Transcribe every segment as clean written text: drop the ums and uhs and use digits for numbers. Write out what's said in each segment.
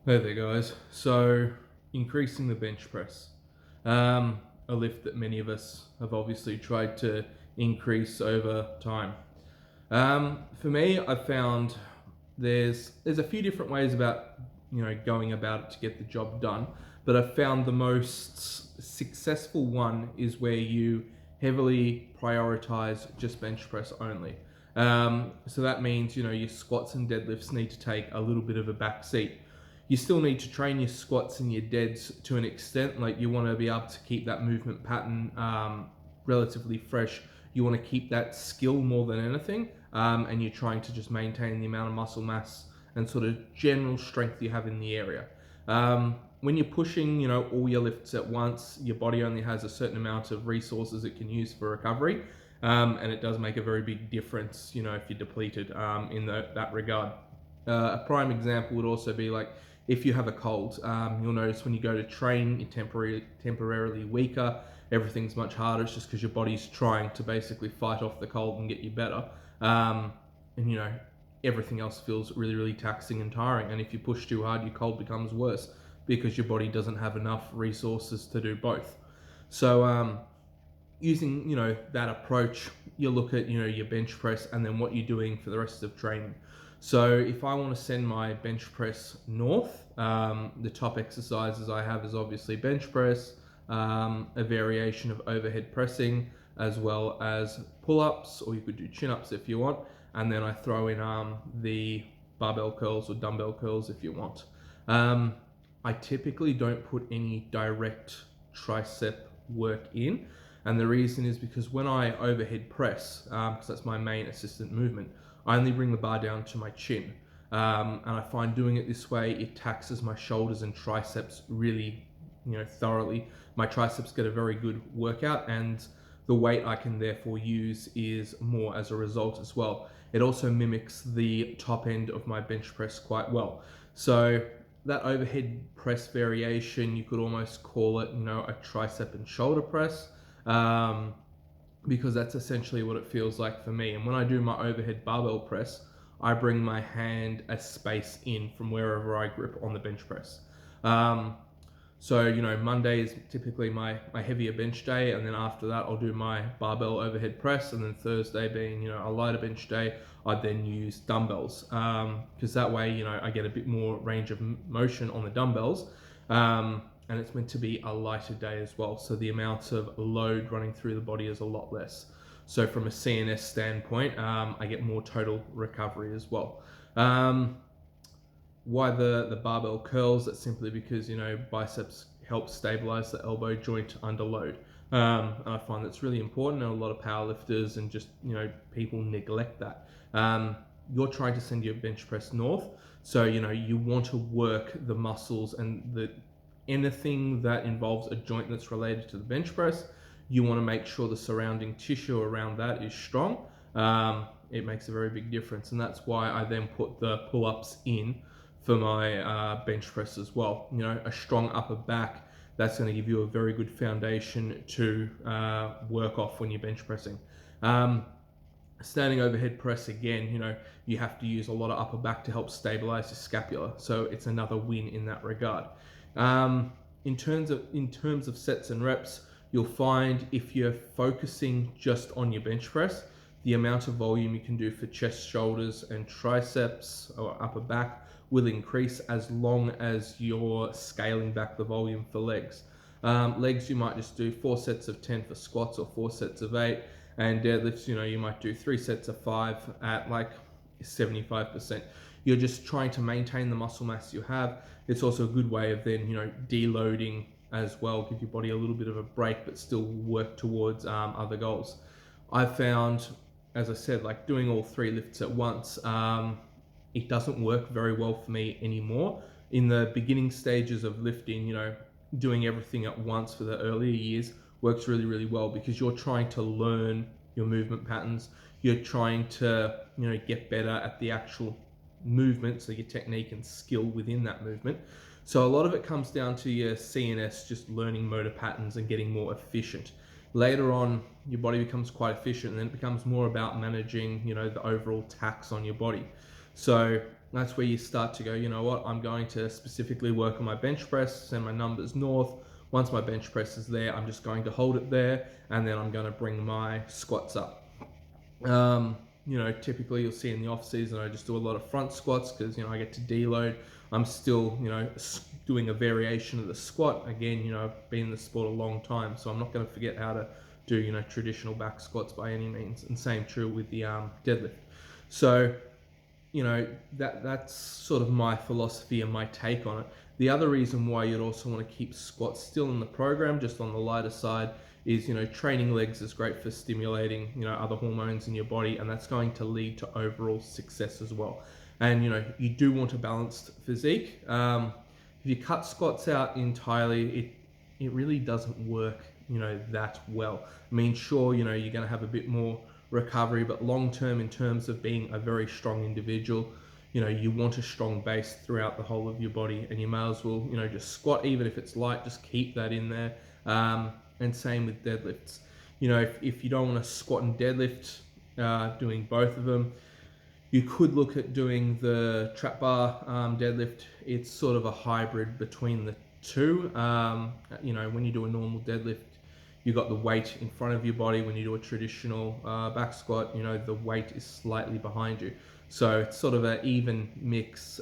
Hey there guys, so increasing the bench press, a lift that many of us have obviously tried to increase over time. For me, I've found there's a few different ways about going about it to get the job done, but I've found the most successful one is where you heavily prioritize just bench press only. So that means your squats and deadlifts need to take a little bit of a back seat. You still need to train your squats and your deads to an extent. Like, you want to be able to keep that movement pattern relatively fresh. You want to keep that skill more than anything, and you're trying to just maintain the amount of muscle mass and sort of general strength you have in the area. When you're pushing, all your lifts at once, your body only has a certain amount of resources it can use for recovery, and it does make a very big difference, if you're depleted in that regard. A prime example would also be like, if you have a cold, you'll notice when you go to train, you're temporarily weaker. Everything's much harder. It's just because your body's trying to basically fight off the cold and get you better. And everything else feels really, really taxing and tiring. And if you push too hard, your cold becomes worse because your body doesn't have enough resources to do both. So using that approach, you look at your bench press and then what you're doing for the rest of training. So if I want to send my bench press north, the top exercises I have is obviously bench press, a variation of overhead pressing, as well as pull-ups, or you could do chin-ups if you want, and then I throw in the barbell curls or dumbbell curls if you want. I typically don't put any direct tricep work in, and the reason is because when I overhead press, because that's my main assistant movement, I only bring the bar down to my chin, and I find doing it this way, it taxes my shoulders and triceps really thoroughly. My triceps get a very good workout, and the weight I can therefore use is more as a result as well. It also mimics the top end of my bench press quite well. So that overhead press variation, you could almost call it a tricep and shoulder press, because that's essentially what it feels like for me. And when I do my overhead barbell press, I bring my hand a space in from wherever I grip on the bench press. So Monday is typically my heavier bench day, and then after that I'll do my barbell overhead press, and then Thursday being a lighter bench day, I then use dumbbells, because that way I get a bit more range of motion on the dumbbells, and it's meant to be a lighter day as well, so the amount of load running through the body is a lot less. So from a CNS standpoint, I get more total recovery as well. Why the barbell curls? That's simply because biceps help stabilize the elbow joint under load, and I find that's really important, and a lot of powerlifters and just people neglect that. You're trying to send your bench press north, so you want to work the muscles and anything that involves a joint that's related to the bench press. You want to make sure the surrounding tissue around that is strong. It makes a very big difference, and that's why I then put the pull-ups in for my bench press as well. A strong upper back, that's going to give you a very good foundation to work off when you're bench pressing. Standing overhead press, again, you have to use a lot of upper back to help stabilize your scapula, so it's another win in that regard. In terms of sets and reps, you'll find if you're focusing just on your bench press, the amount of volume you can do for chest, shoulders, and triceps or upper back will increase as long as you're scaling back the volume for legs. Legs, you might just do 4 sets of 10 for squats or 4 sets of 8, and deadlifts, you might do 3 sets of 5 at like 75%. You're just trying to maintain the muscle mass you have. It's also a good way of then, deloading as well, give your body a little bit of a break, but still work towards other goals. I've found, as I said, like doing all 3 lifts at once, it doesn't work very well for me anymore. In the beginning stages of lifting, doing everything at once for the earlier years works really, really well, because you're trying to learn your movement patterns. You're trying to, get better at the actual movement, so your technique and skill within that movement. So a lot of it comes down to your CNS, just learning motor patterns and getting more efficient. Later on, your body becomes quite efficient, and then it becomes more about managing, the overall tax on your body. So that's where you start to go, you know what, I'm going to specifically work on my bench press, send my numbers north. Once my bench press is there, I'm just going to hold it there, and then I'm going to bring my squats up. Typically you'll see in the off season, I just do a lot of front squats because, I get to deload. I'm still, doing a variation of the squat. Again, I've been in the sport a long time, so I'm not going to forget how to do, traditional back squats by any means. And same true with the deadlift. So, that's sort of my philosophy and my take on it. The other reason why you'd also want to keep squats still in the program, just on the lighter side, is, training legs is great for stimulating, other hormones in your body, and that's going to lead to overall success as well. And, you do want a balanced physique. If you cut squats out entirely, it really doesn't work, that well. I mean, sure, you're going to have a bit more recovery, but long term, in terms of being a very strong individual, you want a strong base throughout the whole of your body, and you may as well, just squat, even if it's light, just keep that in there. And same with deadlifts. If you don't want to squat and deadlift, doing both of them, you could look at doing the trap bar deadlift. It's sort of a hybrid between the two. When you do a normal deadlift, you've got the weight in front of your body. When you do a traditional back squat, the weight is slightly behind you. So it's sort of an even mix.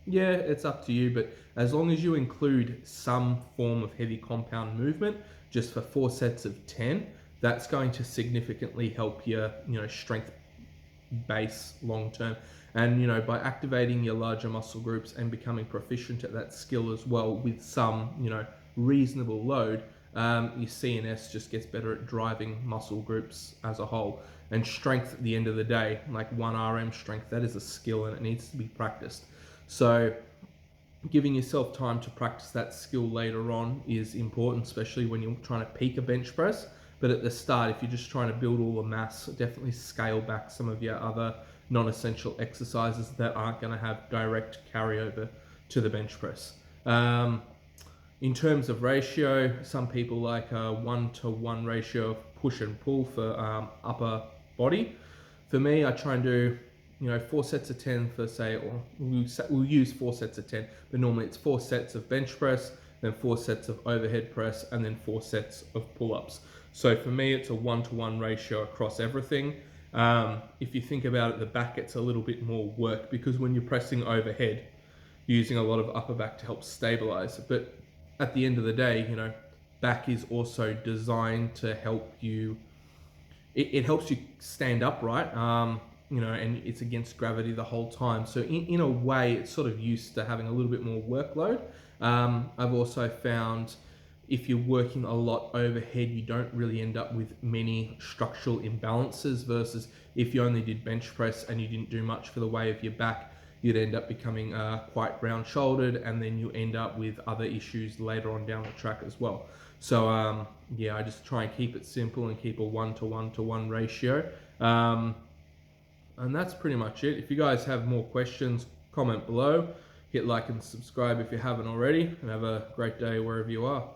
It's up to you, but as long as you include some form of heavy compound movement, just for 4 sets of 10, that's going to significantly help your, strength base long term. And, by activating your larger muscle groups and becoming proficient at that skill as well with some, reasonable load, your CNS just gets better at driving muscle groups as a whole. And strength at the end of the day, like 1 RM strength, that is a skill and it needs to be practiced. So giving yourself time to practice that skill later on is important, especially when you're trying to peak a bench press. But at the start, if you're just trying to build all the mass, definitely scale back some of your other non-essential exercises that aren't going to have direct carryover to the bench press. In terms of ratio, some people like a 1-to-1 ratio of push and pull for upper body. For me, I try and do 4 sets of 10 for, say, or we'll use 4 sets of 10, but normally it's 4 sets of bench press, then 4 sets of overhead press, and then 4 sets of pull-ups. So for me, it's a 1-to-1 ratio across everything. If you think about it, the back gets a little bit more work because when you're pressing overhead, you're using a lot of upper back to help stabilize. But at the end of the day, back is also designed to help you. It helps you stand upright. And it's against gravity the whole time. So in a way, it's sort of used to having a little bit more workload. I've also found if you're working a lot overhead, you don't really end up with many structural imbalances versus if you only did bench press and you didn't do much for the way of your back, you'd end up becoming quite round-shouldered, and then you end up with other issues later on down the track as well. So I just try and keep it simple and keep a 1-to-1-to-1 ratio. And that's pretty much it. If you guys have more questions, comment below. Hit like and subscribe if you haven't already, and have a great day wherever you are.